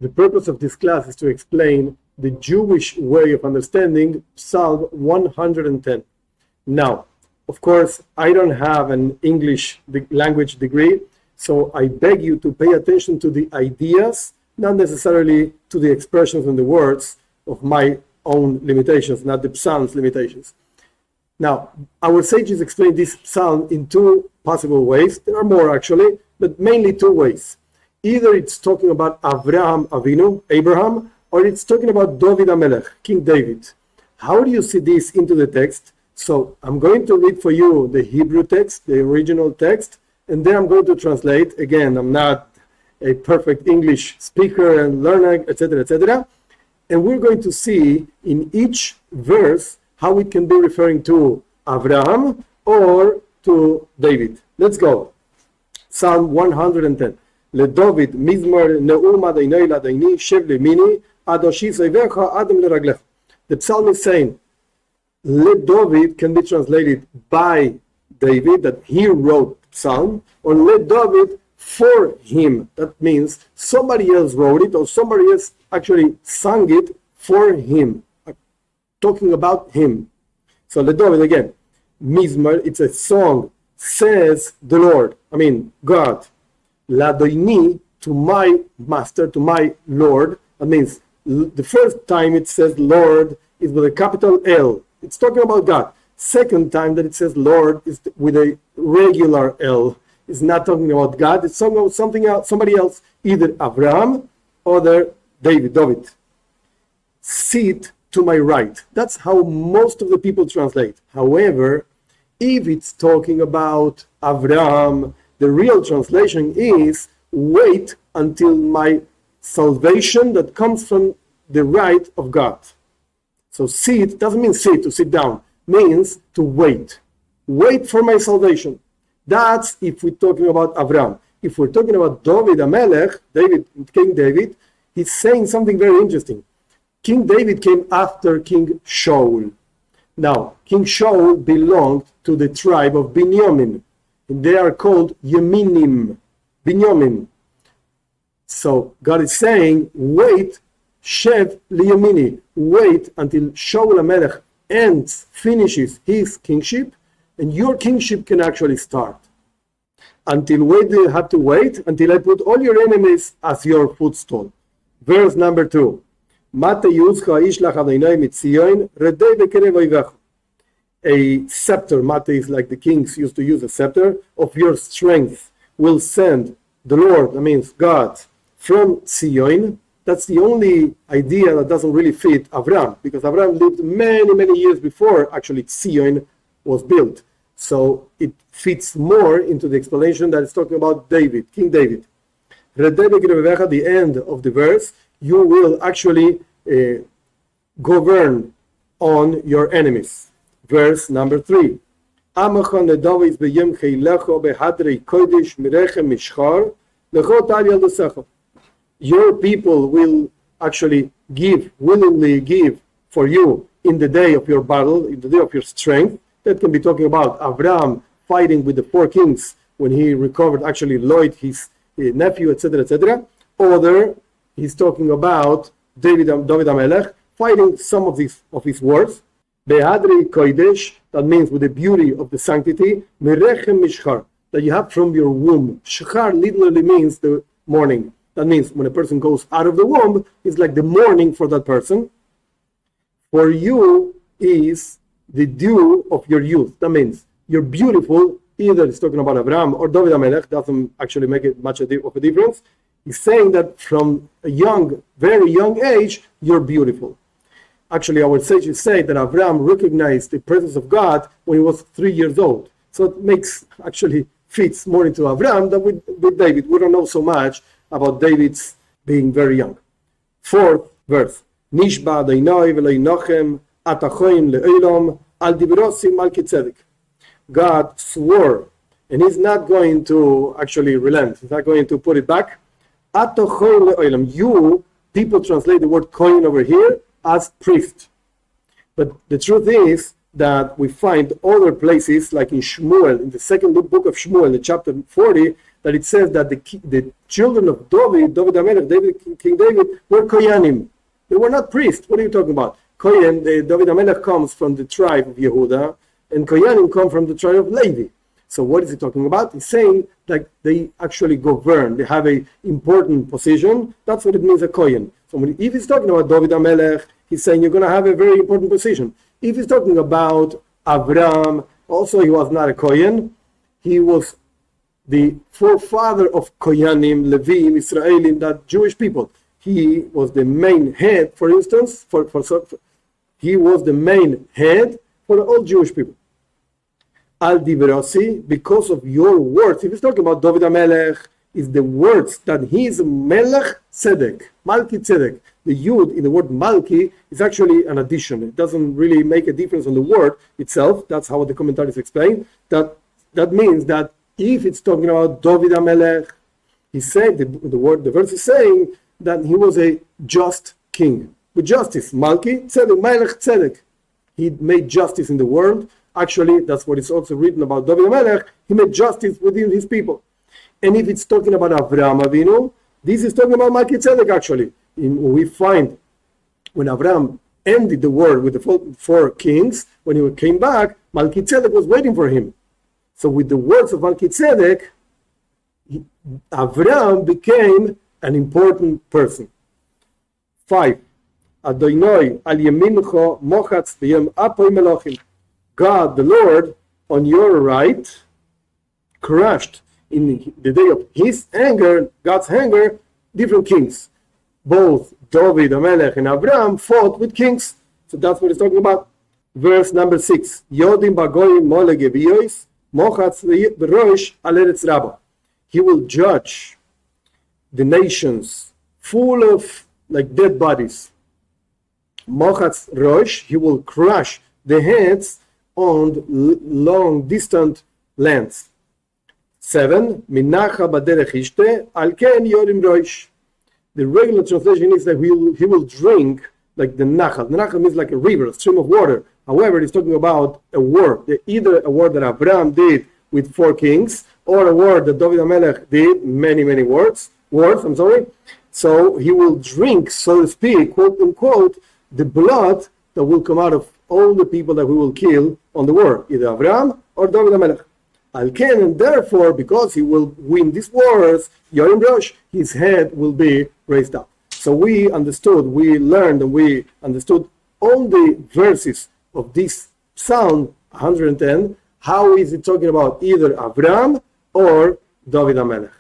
The purpose of this class is to explain the Jewish way of understanding Psalm 110. Now, of course, I don't have an English language degree, so I beg you to pay attention to the ideas, not necessarily to the expressions and the words of my own limitations, not the Psalm's limitations. Now, our sages explain this Psalm in two possible ways. There are more actually, but mainly two ways. Either it's talking about Avraham Avinu, Abraham, or it's talking about David HaMelech, King David. How do you see this into the text? So I'm going to read for you the Hebrew text, the original text, and then I'm going to translate. Again, I'm not a perfect English speaker and learner, etc., etc. And we're going to see in each verse how it can be referring to Abraham or to David. Let's go. Psalm 110. LeDavid mizmor ne'um adonai ladoni shev lemini adoshi soivecha adam leraglecha. The psalm is saying, let David can be translated by David, that he wrote the psalm, or let David for him. That means somebody else wrote it, or somebody else actually sang it for him, talking about him. So let David again. Mizmor, it's a song, says the Lord, God. Ladoini, to my master, to my Lord. That means the first time it says Lord is with a capital L. It's talking about God. Second time that it says Lord is with a regular L. It's not talking about God. It's talking about something else, somebody else, either Abraham or David. Sit to my right. That's how most of the people translate. However, if it's talking about Abraham, the real translation is wait until my salvation that comes from the right of God. So sit doesn't mean sit, to sit down, means to wait. Wait for my salvation. That's if we're talking about Abraham. If we're talking about David HaMelech, King David, he's saying something very interesting. King David came after King Shaul. Now, King Shaul belonged to the tribe of Binyamin. They are called Yeminim, Binyamin. So God is saying, wait, Shev liyamini, wait until Shaul HaMelech finishes his kingship, and your kingship can actually start. Until when do you have to wait? Until I put all your enemies as your footstool. Verse number 2. A scepter, mate is like the kings used to use a scepter, of your strength will send the Lord, that means God, from Zion. That's the only idea that doesn't really fit Abraham, because Abraham lived many, many years before actually Zion was built. So it fits more into the explanation that it's talking about David, King David. At the end of the verse, you will actually govern on your enemies. Verse number 3. Your people will actually willingly give for you in the day of your battle, in the day of your strength. That can be talking about Abraham fighting with the 4 kings when he recovered actually Lloyd, his nephew, etc., etc. Or he's talking about David HaMelech fighting some of his wars. Behadri kodesh, that means with the beauty of the sanctity, mirechem mishchar, that you have from your womb. Shachar literally means the morning. That means when a person goes out of the womb, it's like the morning for that person. For you is the dew of your youth. That means you're beautiful. Either it's talking about Abraham or David HaMelech, doesn't actually make it much of a difference. He's saying that from a very young age, you're beautiful. Actually, our sages say that Abraham recognized the presence of God when he was 3 years old. So it fits more into Abraham than with David. We don't know so much about David's being very young. 4th verse. Nishba Adonai v'lo yinochem atachoim le'olam al dibrosim al kitzedek. God swore, and he's not going to actually relent. He's not going to put it back. Atachoim le'olam. You, people translate the word kohen over here as priest. But the truth is that we find other places, like in Shmuel, in the second book of Shmuel, in chapter 40, that it says that the children of David HaMelech, King David, were Koyanim. They were not priests. What are you talking about? Kohen, David HaMelech comes from the tribe of Yehuda, and Koyanim come from the tribe of Levi. So what is he talking about? He's saying that they actually govern. They have an important position. That's what it means, a Kohen. So if he's talking about David HaMelech, he's saying you're going to have a very important position. If he's talking about Abraham, also he was not a Kohen. He was the forefather of Koyanim, Levim, Israelim, that Jewish people. He was the main head, for instance, he was the main head for all Jewish people. Al Divrasi, because of your words. If he's talking about David HaMelech, is the words that he is Melech Tzedek, Malki Tzedek. The Yud in the word Malki is actually an addition. It doesn't really make a difference on the word itself. That's how the commentators explain. That means that if it's talking about David HaMelech, he said the verse is saying that he was a just king with justice. Malki Tzedek, Melech Tzedek. He made justice in the world. Actually, that's what is also written about David HaMelech. He made justice within his people. And if it's talking about Avraham Avinu, this is talking about Malki Tzedek actually. We find when Avraham ended the war with the four kings, when he came back, Malki Tzedek was waiting for him. So with the words of Malki Tzedek, Avraham became an important person. 5. Adonai al yemincho mochatz b'yom apoy melochim. God, the Lord, on your right, crushed in the day of his anger, God's anger, different kings. Both David HaMelech and Abraham fought with kings. So that's what it's talking about. Verse number 6. Yodim bagoyim mole gebiyois mochatz b'rosh al eretz rabba. He will judge the nations full of like dead bodies. Mochatz rosh, he will crush the heads on long distant lands. 7. Minacha baderech ishte al ken yorim rosh. The regular translation is that he will drink like the nachal. The nachal means like a river, a stream of water. However, it's talking about a war. Either a war that Abraham did with 4 kings, or a war that David HaMelech did, many wars. So he will drink, so to speak, quote unquote, the blood that will come out of all the people that we will kill on the war, either Abraham or David HaMelech. Al-Ken, and therefore, because he will win these wars, Yorim Rosh, his head will be raised up. So we learned, and we understood all the verses of this Psalm 110. How is it talking about either Abraham or David HaMelech?